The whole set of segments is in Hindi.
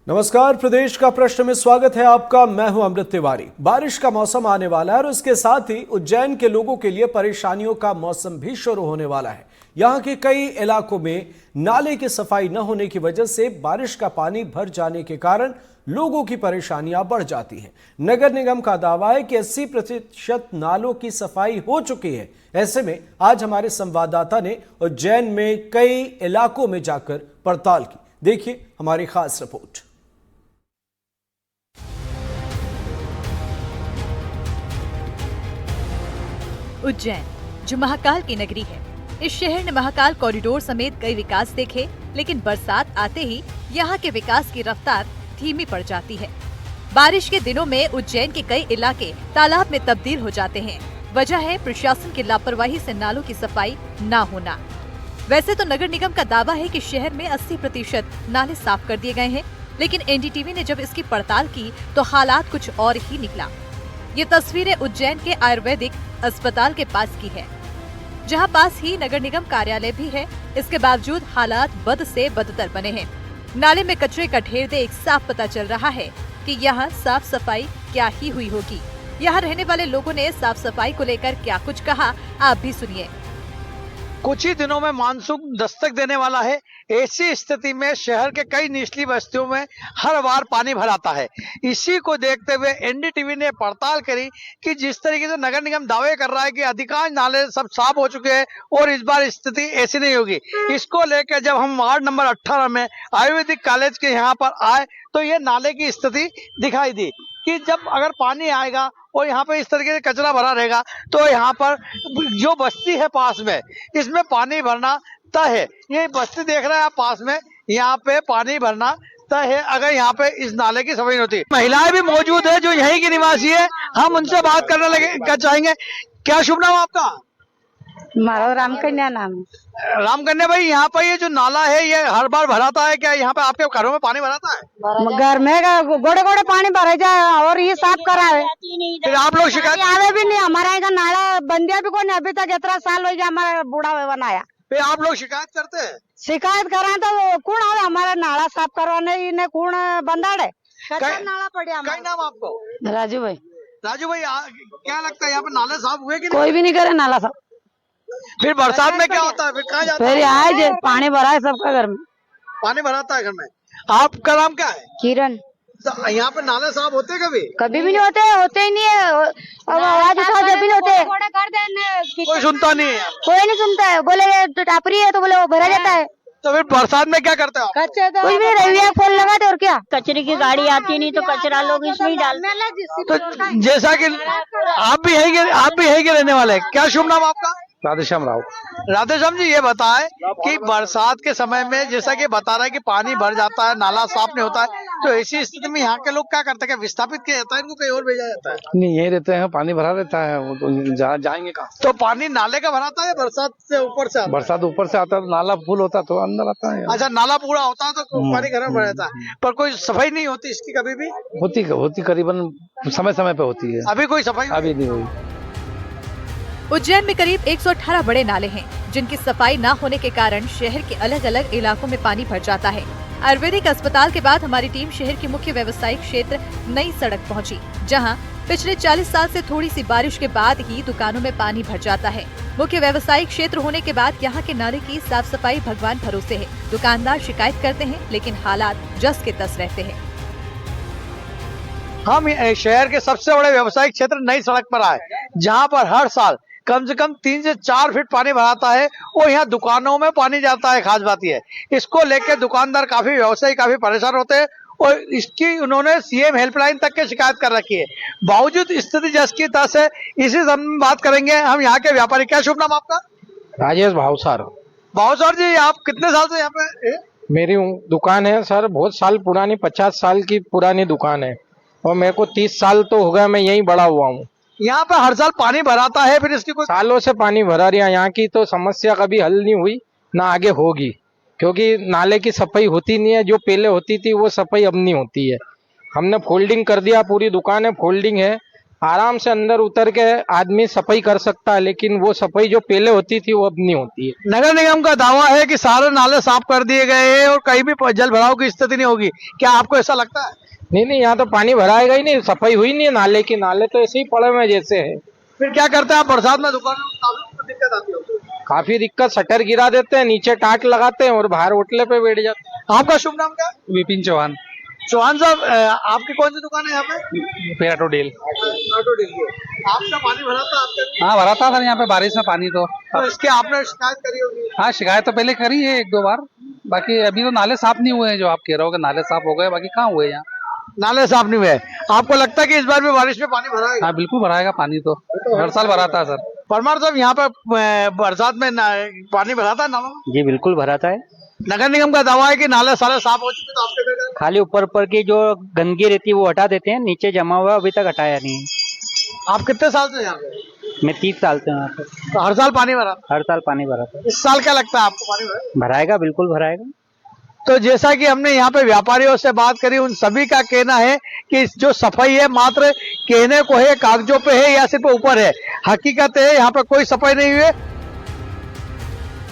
नमस्कार, प्रदेश का प्रश्न में स्वागत है आपका। मैं हूं अमृत तिवारी। बारिश का मौसम आने वाला है और उसके साथ ही उज्जैन के लोगों के लिए परेशानियों का मौसम भी शुरू होने वाला है। यहां के कई इलाकों में नाले की सफाई न होने की वजह से बारिश का पानी भर जाने के कारण लोगों की परेशानियां बढ़ जाती हैं। नगर निगम का दावा है कि 80% नालों की सफाई हो चुकी है। ऐसे में आज हमारे संवाददाता ने उज्जैन में कई इलाकों में जाकर पड़ताल की। देखिए हमारी खास रिपोर्ट। उज्जैन, जो महाकाल की नगरी है, इस शहर ने महाकाल कॉरिडोर समेत कई विकास देखे, लेकिन बरसात आते ही यहाँ के विकास की रफ्तार धीमी पड़ जाती है। बारिश के दिनों में उज्जैन के कई इलाके तालाब में तब्दील हो जाते हैं। वजह है प्रशासन की लापरवाही से नालों की सफाई न होना। वैसे तो नगर निगम का दावा है कि शहर में 80% नाले साफ कर दिए गए हैं, लेकिन एनडीटीवी ने जब इसकी पड़ताल की तो हालात कुछ और ही निकला। ये तस्वीरें उज्जैन के आयुर्वेदिक अस्पताल के पास की है, जहां पास ही नगर निगम कार्यालय भी है। इसके बावजूद हालात बद से बदतर बने हैं। नाले में कचरे का ढेर देख साफ पता चल रहा है कि यहाँ साफ सफाई क्या ही हुई होगी। यहाँ रहने वाले लोगों ने साफ सफाई को लेकर क्या कुछ कहा, आप भी सुनिए। कुछ ही दिनों में मानसून दस्तक देने वाला है। ऐसी स्थिति में शहर के कई निचली बस्तियों में हर बार पानी भर आता है। इसी को देखते हुए एनडीटीवी ने पड़ताल करी कि जिस तरीके से नगर निगम दावे कर रहा है कि अधिकांश नाले सब साफ हो चुके हैं और इस बार स्थिति ऐसी नहीं होगी। इसको लेकर जब हम वार्ड नंबर 18 में आयुर्वेदिक कॉलेज के यहाँ पर आए तो ये नाले की स्थिति दिखाई दी कि जब अगर पानी आएगा और यहाँ पे इस तरीके से कचरा भरा रहेगा तो यहाँ पर जो बस्ती है पास में, इसमें पानी भरना तय है। ये बस्ती देख रहे हैं आप पास में, यहाँ पे पानी भरना तय है अगर यहाँ पे इस नाले की सफाई होती है। महिलाएं भी मौजूद है जो यहीं की निवासी है, हम उनसे बात करने लगे चाहेंगे। क्या शुभ नाम आपका? हमारा रामकन्या नाम है। रामकन्या भाई, यहाँ पर ये जो नाला है ये हर बार भराता है क्या? यहाँ पे आपके घरों में पानी भराता है? घर में गोड़े गोड़े पानी भरे जाए और ये साफ करा है। फिर आप लोग शिकायत आवे भी नहीं, हमारा यहाँ नाला बंदिया भी कोई अभी तक इतना साल हो गया हमारा बूढ़ा बनाया। फिर आप लोग शिकायत करते हैं? शिकायत करा तो कौन आवे हमारा नाला साफ करवाने, इन्हें कौन बंदाड़े नाला पड़े। कई नाम आपको? राजू भाई। राजू भाई, क्या लगता है यहाँ पे नाले साफ हुए कि नहीं? कोई भी नहीं करे नाला साफ। फिर बरसात में क्या होता है? फिर कहाँ जाता है? फिर आए पानी भरा है सबका घर में। पानी भराता है घर में। आपका नाम क्या है? किरण। तो यहाँ पे नाले साफ होते कभी? कभी भी नहीं होते ही नहीं है। अब आवाज उठा जब भी नहीं होते, कोई सुनता नहीं है। कोई नहीं सुनता है। बोले तो टापरी है तो बोले वो भरा जाता है। तो फिर बरसात में क्या करते हो? कुछ भी रविया फूल लगाते और क्या। कचरे की गाड़ी आती नहीं तो कचरा लोग इसमें ही डालते। तो जैसा कि आप भी यही के रहने वाले हैं। क्या शुभ नाम आपका? राधेश्याम राव। राधेश्याम जी, ये बताएं कि बरसात के समय में जैसा कि बता रहा है कि पानी भर जाता है, नाला साफ नहीं होता है, तो ऐसी स्थिति में यहाँ के लोग क्या करते हैं? विस्थापित किया जाता है, इनको कहीं और भेजा जाता है? नहीं, यही रहते हैं, पानी भरा रहता है, वो तो जाएंगे कहाँ? तो पानी नाले का भराता है या बरसात से ऊपर से आता है? बरसात ऊपर से आता है, नाला फुल होता तो अंदर आता है। अच्छा, नाला पूरा होता है तो पानी घर में भर जाता है, पर कोई सफाई नहीं होती इसकी कभी भी? होती करीबन समय समय पे होती है। अभी कोई सफाई अभी नहीं हुई। उज्जैन में करीब 118 बड़े नाले हैं, जिनकी सफाई न होने के कारण शहर के अलग अलग इलाकों में पानी भर जाता है। आयुर्वेदिक अस्पताल के बाद हमारी टीम शहर के मुख्य व्यवसायिक क्षेत्र नई सड़क पहुंची, जहां पिछले 40 साल से थोड़ी सी बारिश के बाद ही दुकानों में पानी भर जाता है। मुख्य व्यवसायिक क्षेत्र होने के बाद यहाँ के नाले की साफ सफाई भगवान भरोसे है। दुकानदार शिकायत करते हैं, लेकिन हालात जस के तस रहते हैं। हम शहर के सबसे बड़े व्यवसायिक क्षेत्र नई सड़क पर आए, जहाँ पर हर साल कम से कम 3 से 4 फीट पानी भराता है और यहाँ दुकानों में पानी जाता है। खास बात यह है, इसको लेकर दुकानदार काफी व्यवसायी काफी परेशान होते हैं और इसकी उन्होंने सीएम हेल्पलाइन तक की शिकायत कर रखी है। बावजूद स्थिति जस की तस है। इसी संबंध में बात करेंगे हम यहाँ के व्यापारी। क्या शुभ नाम आपका? राजेश भावसार। भावसार जी, आप कितने साल से यहाँ पे? मेरी दुकान है सर, बहुत साल पुरानी, 50 साल की पुरानी दुकान है और मेरे को 30 साल तो हो गया, मैं यहीं बड़ा हुआ हूँ। यहाँ पे हर साल पानी भराता है, फिर इसकी कोई? सालों से पानी भरा रही है। यहाँ की तो समस्या कभी हल नहीं हुई, ना आगे होगी, क्योंकि नाले की सफाई होती नहीं है। जो पहले होती थी वो सफाई अब नहीं होती है। हमने फोल्डिंग कर दिया, पूरी दुकान है फोल्डिंग है, आराम से अंदर उतर के आदमी सफाई कर सकता है, लेकिन वो सफाई जो पहले होती थी वो अब नहीं होती है। नगर निगम का दावा है कि सारे नाले साफ कर दिए गए हैं और कहीं भी जल भराव की स्थिति नहीं होगी, क्या आपको ऐसा लगता है? नहीं, यहाँ तो पानी भराएगा ही नहीं, सफाई हुई नहीं है नाले की, नाले तो ऐसे ही पड़े हुए जैसे है। फिर क्या करते हैं आप बरसात में? दुकानों में काफी दिक्कत आती है। काफी दिक्कत, शटर गिरा देते हैं, नीचे टाट लगाते हैं और बाहर होटले पे बैठ जाते हैं। आपका शुभ नाम क्या? विपिन चौहान, चौहान साहब, आपकी कौन सी दुकान है यहाँ पे? पेराटो डील। ऑटो डील की। आपका पानी भरा था आपके? हाँ, भरा था सर यहाँ पे बारिश में पानी तो। इसके आपने शिकायत करी होगी? हाँ, शिकायत तो पहले करी है 1-2 बार, बाकी अभी तो नाले साफ नहीं हुए हैं। जो आप कह रहे हो कि नाले साफ हो गए, बाकी कहाँ हुए यहाँ? नाले साफ नहीं हुए। आपको लगता है कि इस बार भी बारिश में पानी भरा है? हाँ, बिल्कुल भराएगा पानी तो, हर साल भरा था सर। परमार साहब, यहाँ पे बरसात में पानी भरा था नालों में? जी बिल्कुल भरा था। नगर निगम का दावा है कि नाले सारे साफ हो चुके, तो आपके घर खाली ऊपर की जो गंदगी रहती है वो हटा देते हैं, नीचे जमा हुआ अभी तक हटाया नहीं है। आप कितने साल से यहाँ पे? मैं 30 साल से यहाँ पे। तो हर साल पानी भरा? हर साल पानी भरा था। इस साल क्या लगता है आपको पानी भरा? भराएगा, बिल्कुल भराएगा। तो जैसा कि हमने यहाँ पे व्यापारियों से बात करी, उन सभी का कहना है कि जो सफाई है मात्र कहने को है, कागजों पे है या सिर्फ ऊपर है। हकीकत है यहाँ पे कोई सफाई नहीं हुई है।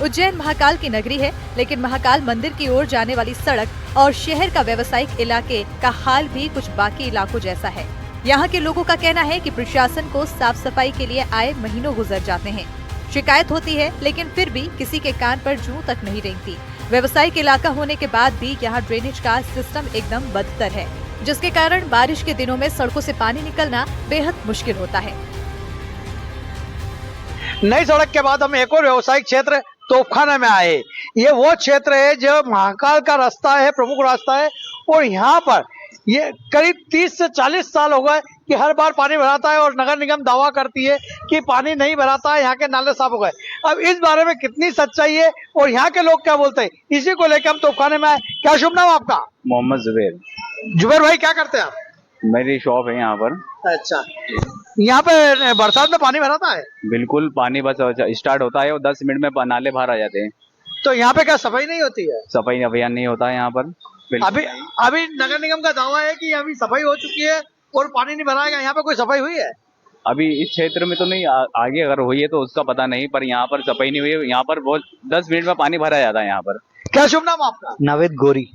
उज्जैन महाकाल की नगरी है, लेकिन महाकाल मंदिर की ओर जाने वाली सड़क और शहर का व्यवसायिक इलाके का हाल भी कुछ बाकी इलाकों जैसा है। यहाँ के लोगों का कहना है कि प्रशासन को साफ सफाई के लिए आए महीनों गुजर जाते हैं। शिकायत होती है, लेकिन फिर भी किसी के कान पर जूं तक नहीं रेंगती। व्यवसायिक इलाका होने के बाद भी यहाँ ड्रेनेज का सिस्टम एकदम बदतर है, जिसके कारण बारिश के दिनों में सड़कों से पानी निकलना बेहद मुश्किल होता है। नई सड़क के बाद हम एक और व्यवसायिक क्षेत्र तोपखाना में आए। ये वो क्षेत्र है जो महाकाल का रास्ता है, प्रमुख रास्ता है, और यहाँ पर ये करीब 30 से 40 साल हो गए कि हर बार पानी भराता है और नगर निगम दावा करती है कि पानी नहीं भराता है, यहाँ के नाले साफ हो गए। अब इस बारे में कितनी सच्चाई है और यहाँ के लोग क्या बोलते हैं, इसी को लेकर हम तोपखाने में आए। क्या शुभ नाम आपका? मोहम्मद जुबैर। जुबैर भाई, क्या करते हैं आप? मेरी शॉप है यहाँ पर। अच्छा, यहाँ पे बरसात में पानी भराता है? बिल्कुल, पानी बस स्टार्ट होता है और 10 मिनट में नाले बाहर आ जाते हैं। तो यहाँ पे क्या सफाई नहीं होती है? सफाई अभियान नहीं होता है यहाँ पर। अभी नगर निगम का दावा है कि अभी सफाई हो चुकी है और पानी नहीं भराएगा। यहाँ पे कोई सफाई हुई है? अभी इस क्षेत्र में तो नहीं, आगे अगर हुई है तो उसका पता नहीं, पर यहाँ पर सफाई नहीं हुई है। यहाँ पर बहुत 10 मिनट में पानी भरा जाता है यहाँ पर। क्या शुभ नाम आपका? नावेद गोरी।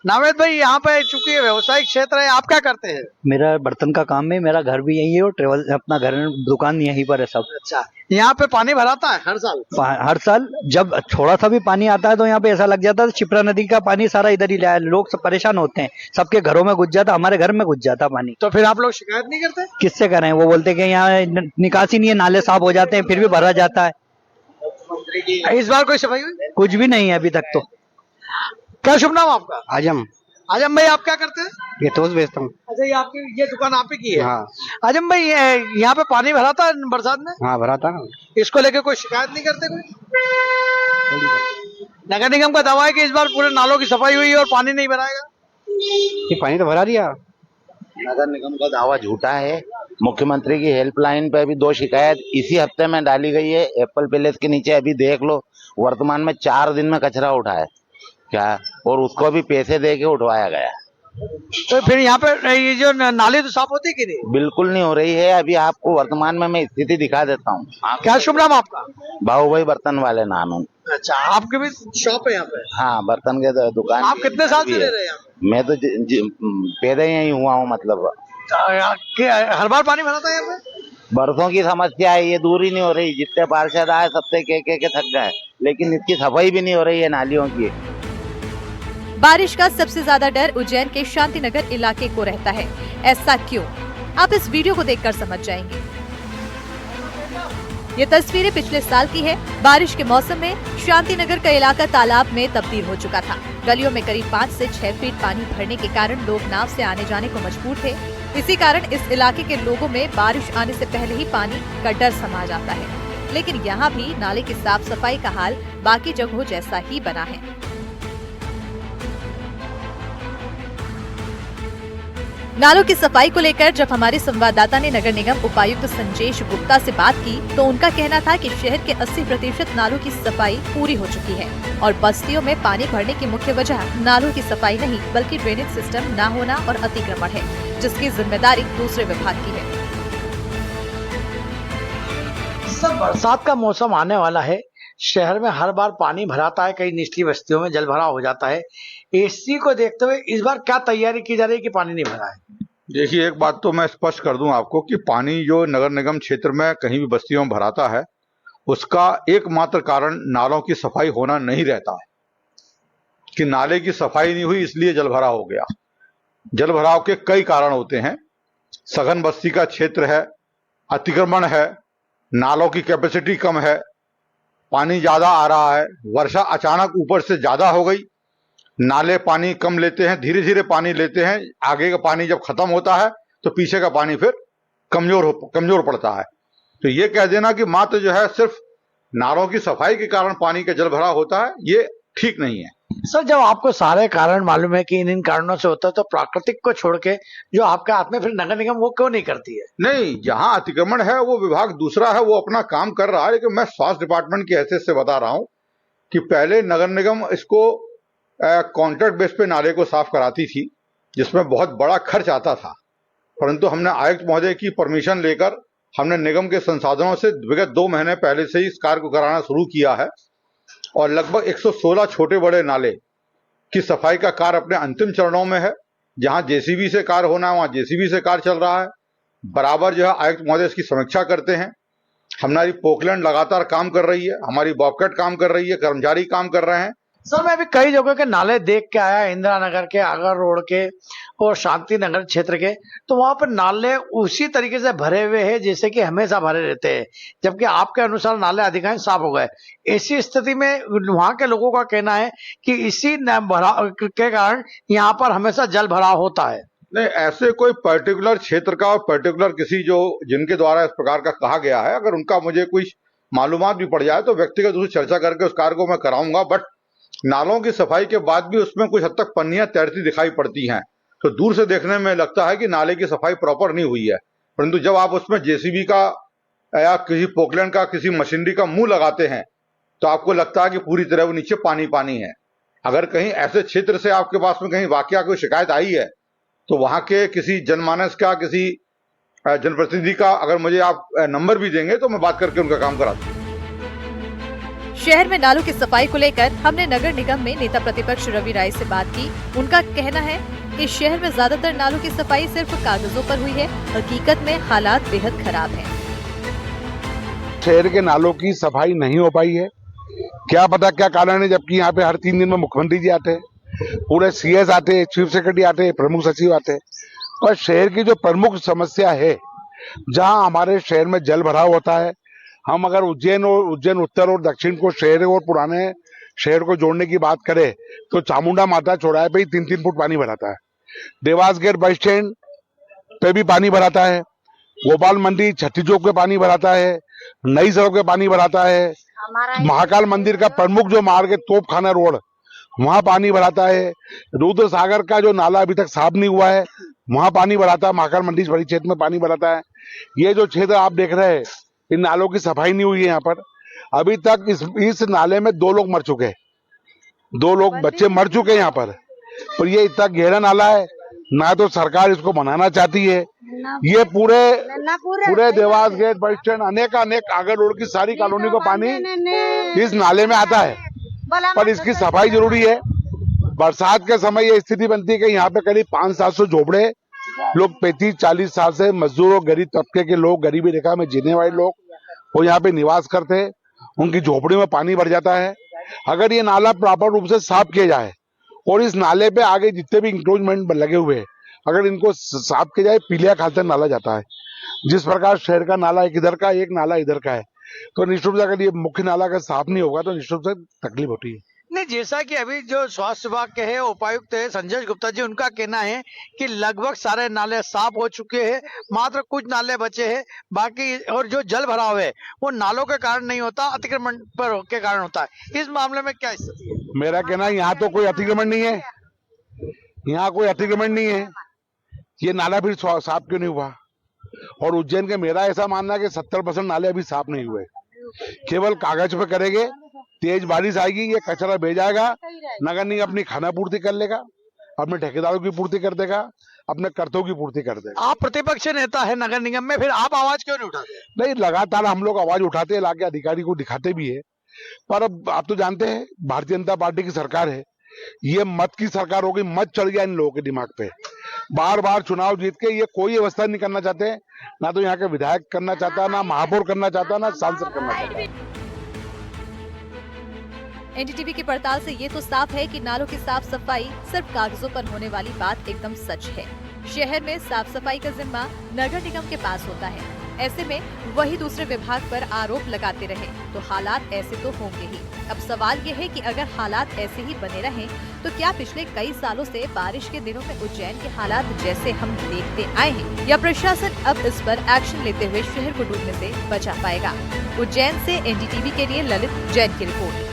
नावेद भाई, यहाँ पे चूंकि व्यवसायिक क्षेत्र है, आप क्या करते हैं? मेरा बर्तन का काम है, मेरा घर भी यही है और ट्रेवल अपना घर दुकान यहीं पर है सब। अच्छा, यहाँ पे पानी भराता है हर साल? हर साल जब थोड़ा सा भी पानी आता है तो यहाँ पे ऐसा लग जाता है शिप्रा नदी का पानी सारा इधर ही लाया। लोग सब परेशान होते हैं, सबके घरों में घुस जाता, हमारे घर में घुस जाता पानी। तो फिर आप लोग शिकायत नहीं करते? किससे करें? वो बोलते हैं कि यहाँ निकासी नहीं है, नाले साफ हो जाते हैं, फिर भी भरा जाता है। इस बार कोई सफाई हुई? कुछ भी नहीं है अभी तक तो। क्या शुभ नाम आपका? आजम। आजम भाई, आप क्या करते हैं? ये टोस्ट बेचता हूँ। अच्छा, ये आपकी ये दुकान आप ही की है? हाँ। आजम भाई, यहाँ पे पानी भरा था बरसात में? हाँ भरा था। इसको लेके कोई शिकायत नहीं करते कोई? नगर निगम का दावा है कि इस बार पूरे नालों की सफाई हुई है और पानी नहीं भराएगा। ये पानी तो भरा दिया। नगर निगम का दावा झूठा है। मुख्यमंत्री की हेल्पलाइन पे अभी 2 शिकायत इसी हफ्ते में डाली गई है। एप्पल पैलेस के नीचे अभी देख लो, वर्तमान में 4 दिन में कचरा उठा है क्या, और उसको भी पैसे दे के उठवाया गया। तो फिर यहाँ पे ये जो नाली तो साफ होती कि नहीं? बिल्कुल नहीं हो रही है। अभी आपको वर्तमान में मैं स्थिति दिखा देता हूँ। क्या शुभ नाम आपका? बाहुभाई बर्तन वाले नाम है। अच्छा, आपकी भी शॉप है यहाँ पे? हाँ, बर्तन के दुकान। आप कितने साल से रह रहे हैं? मैं तो पैदा ही हुआ हूँ, मतलब हर बार पानी भरा था यहाँ पे? बरसों की समस्या है, ये दूर ही नहीं हो रही। जितने पार्षद आए सबसे के थक गए, लेकिन इसकी सफाई भी नहीं हो रही है नालियों की। बारिश का सबसे ज्यादा डर उज्जैन के शांतिनगर इलाके को रहता है। ऐसा क्यों? आप इस वीडियो को देखकर समझ जाएंगे। ये तस्वीरें पिछले साल की है। बारिश के मौसम में शांतिनगर का इलाका तालाब में तब्दील हो चुका था। गलियों में करीब 5 से 6 फीट पानी भरने के कारण लोग नाव से आने जाने को मजबूर थे। इसी कारण इस इलाके के लोगों में बारिश आने से पहले ही पानी का डर समा जाता है। लेकिन यहाँ भी नाले की साफ सफाई का हाल बाकी जगहों जैसा ही बना है। नालों की सफाई को लेकर जब हमारे संवाददाता ने नगर निगम उपायुक्त संजेश गुप्ता से बात की तो उनका कहना था कि शहर के 80% नालों की सफाई पूरी हो चुकी है और बस्तियों में पानी भरने की मुख्य वजह नालों की सफाई नहीं बल्कि ड्रेनेज सिस्टम न होना और अतिक्रमण है, जिसकी जिम्मेदारी दूसरे विभाग की है। सर बरसात का मौसम आने वाला है, शहर में हर बार पानी भराता है, कई निचली बस्तियों में जल भराव हो जाता है। इसी को देखते हुए इस बार क्या तैयारी की जा रही है कि पानी नहीं भरा है? देखिए, एक बात तो मैं स्पष्ट कर दूं आपको कि पानी जो नगर निगम क्षेत्र में कहीं भी बस्तियों में भराता है, उसका एकमात्र कारण नालों की सफाई होना नहीं रहता है कि नाले की सफाई नहीं हुई इसलिए जल भराव हो गया। जल भराव के कई कारण होते हैं। सघन बस्ती का क्षेत्र है, अतिक्रमण है, नालों की कैपेसिटी कम है, पानी ज्यादा आ रहा है, वर्षा अचानक ऊपर से ज्यादा हो गई, नाले पानी कम लेते हैं, धीरे धीरे पानी लेते हैं, आगे का पानी जब खत्म होता है तो पीछे का पानी फिर कमजोर पड़ता है। तो ये कह देना कि मात्र जो है सिर्फ नालों की सफाई के कारण पानी का जल भराव होता है, ये ठीक नहीं है। सर जब आपको सारे कारण मालूम है कि इन कारणों से होता है, तो प्राकृतिक को छोड़ के जो आपके हाथ में फिर नगर निगम वो क्यों नहीं करती है? नहीं, जहां अतिक्रमण है वो विभाग दूसरा है, वो अपना काम कर रहा है, लेकिन मैं स्वास्थ्य डिपार्टमेंट की हैसियत से बता रहा हूं कि पहले नगर निगम इसको कॉन्ट्रैक्ट बेस पे नाले को साफ कराती थी, जिसमें बहुत बड़ा खर्च आता था, परंतु हमने आयुक्त महोदय की परमिशन लेकर हमने निगम के संसाधनों से विगत 2 महीने पहले से ही इस कार्य को कराना शुरू किया है और लगभग 116 छोटे बड़े नाले की सफाई का कार्य अपने अंतिम चरणों में है। जहां जेसीबी से कार्य होना है वहां जेसीबी से कार्य चल रहा है। बराबर जो है आयुक्त महोदय इसकी समीक्षा करते हैं। हमारी पोकलैंड लगातार काम कर रही है, हमारी बॉबकैट काम कर रही है, कर्मचारी काम कर रहे हैं। सर मैं अभी कई जगह के नाले देख के आया, इंदिरा नगर के, आगर रोड के और शांति नगर क्षेत्र के, तो वहां पर नाले उसी तरीके से भरे हुए हैं जैसे कि हमेशा भरे रहते हैं, जबकि आपके अनुसार नाले अधिकांश साफ हो गए। ऐसी स्थिति में वहां के लोगों का कहना है कि इसी भराव के कारण यहाँ पर हमेशा जल भराव होता है। नहीं, ऐसे कोई पर्टिकुलर क्षेत्र का और पर्टिकुलर किसी जो जिनके द्वारा इस प्रकार का कहा गया है, अगर उनका मुझे कोई मालूमात भी पड़ जाए तो व्यक्तिगत रूप से चर्चा करके उस कार्य को मैं कराऊंगा। बट नालों की सफाई के बाद भी उसमें कुछ हद तक पन्नियां तैरती दिखाई पड़ती हैं, तो दूर से देखने में लगता है कि नाले की सफाई प्रॉपर नहीं हुई है, परंतु जब आप उसमें जेसीबी का या किसी पोकलैंड का किसी मशीनरी का मुंह लगाते हैं तो आपको लगता है कि पूरी तरह वो नीचे पानी पानी है। अगर कहीं ऐसे क्षेत्र से आपके पास में कहीं वाकया कोई शिकायत आई है तो वहां के किसी जनमानस का, किसी जनप्रतिनिधि का अगर मुझे आप नंबर भी देंगे तो मैं बात करके उनका काम करा दूं। शहर में नालों की सफाई को लेकर हमने नगर निगम में नेता प्रतिपक्ष रवि राय से बात की। उनका कहना है कि शहर में ज्यादातर नालों की सफाई सिर्फ कागजों पर हुई है, हकीकत में हालात बेहद खराब हैं। शहर के नालों की सफाई नहीं हो पाई है, क्या पता क्या कारण है, जबकि यहाँ पे हर 3 दिन में मुख्यमंत्री जी आते हैं, पूरे सीएस आते हैं, चीफ सेक्रेटरी आते हैं, प्रमुख सचिव आते हैं। और शहर की जो प्रमुख समस्या है, जहाँ हमारे शहर में जल भराव होता है, हम अगर उज्जैन उत्तर और दक्षिण को, शहर और पुराने शहर को जोड़ने की बात करें तो चामुंडा माता चौराहे पे ही 3-3 फुट पानी भराता है। देवास गेट बस स्टैंड पे भी पानी भराता है, गोपाल मंडी छठी चौक पे पानी भराता है, नई सड़क पे पानी भराता है, महाकाल मंदिर का प्रमुख जो मार्ग है तोपखाना रोड, वहां पानी भराता है, रुद्र सागर का जो नाला अभी तक साफ नहीं हुआ है वहां पानी भराता है, महाकाल मंडी बड़ी क्षेत्र में पानी भराता है। ये जो क्षेत्र आप देख रहे हैं, इन नालों की सफाई नहीं हुई है। यहाँ पर अभी तक इस नाले में 2 लोग मर चुके हैं, 2 लोग बच्चे मर चुके हैं यहाँ पर। और ये इतना गहरा नाला है, ना तो सरकार इसको बनाना चाहती है। ये पूरे देवास गेट बस स्टैंड अनेक आगर रोड की सारी कॉलोनी को पानी इस नाले में आता है, पर इसकी सफाई जरूरी है। बरसात के समय ये स्थिति बनती है कि यहाँ पे करीब 500-700 झोपड़े लोग 35-40 साल से मजदूर और गरीब तबके के लोग, गरीबी रेखा में जीने वाले लोग वो यहाँ पे निवास करते हैं, उनकी झोपड़ी में पानी भर जाता है। अगर ये नाला प्रॉपर रूप से साफ किया जाए और इस नाले पे आगे जितने भी इंक्रोचमेंट लगे हुए हैं, अगर इनको साफ किया जाए, पीलिया खालसा नाला जाता है। जिस प्रकार शहर का नाला एक इधर का, एक नाला इधर का है, तो निश्चित रूप से अगर ये मुख्य नाला अगर साफ नहीं होगा तो निश्चित रूप से तकलीफ होती है। नहीं, जैसा कि अभी जो स्वास्थ्य विभाग के है उपायुक्त है संजय गुप्ता जी, उनका कहना है कि लगभग सारे नाले साफ हो चुके हैं, मात्र कुछ नाले बचे हैं बाकी, और जो जल भराव है वो नालों के कारण नहीं होता, अतिक्रमण पर के कारण होता है। इस मामले में क्या स्थिति है? मेरा कहना है यहाँ तो कोई अतिक्रमण नहीं है, यहाँ कोई अतिक्रमण नहीं है, ये नाला फिर साफ क्यों नहीं हुआ? और उज्जैन के मेरा ऐसा मानना है कि 70% नाले अभी साफ नहीं हुए, केवल कागज पे करेंगे। तेज बारिश आएगी, ये कचरा बह जाएगा, नगर निगम अपनी खाना पूर्ति कर लेगा, अपने ठेकेदारों की पूर्ति कर देगा, अपने कर्तव्य की पूर्ति कर दे। आप प्रतिपक्ष नेता है नगर निगम में, फिर आप आवाज क्यों नहीं उठाते? नहीं, लगातार हम लोग आवाज उठाते हैं, लाके अधिकारी को दिखाते भी है, पर अब आप तो जानते हैं भारतीय जनता पार्टी की सरकार है, ये मत की सरकार हो गई, मत चढ़ गया इन लोगों के दिमाग पे। बार बार चुनाव जीत के ये कोई व्यवस्था नहीं करना चाहते, ना तो यहाँ के विधायक करना चाहता, ना महापौर करना चाहता, ना सांसद करना चाहता। एनडीटीवी की पड़ताल से ये तो साफ है कि नालों की साफ सफाई सिर्फ कागजों पर होने वाली बात एकदम सच है। शहर में साफ सफाई का जिम्मा नगर निगम के पास होता है। ऐसे में वही दूसरे विभाग पर आरोप लगाते रहे तो हालात ऐसे तो होंगे ही। अब सवाल ये है कि अगर हालात ऐसे ही बने रहें तो क्या पिछले कई सालों से बारिश के दिनों में उज्जैन के हालात जैसे हम देखते आए हैं, या प्रशासन अब इस पर एक्शन लेते हुए शहर को डूबने से बचा पाएगा? उज्जैन से एनडीटीवी के लिए ललित जैन की रिपोर्ट।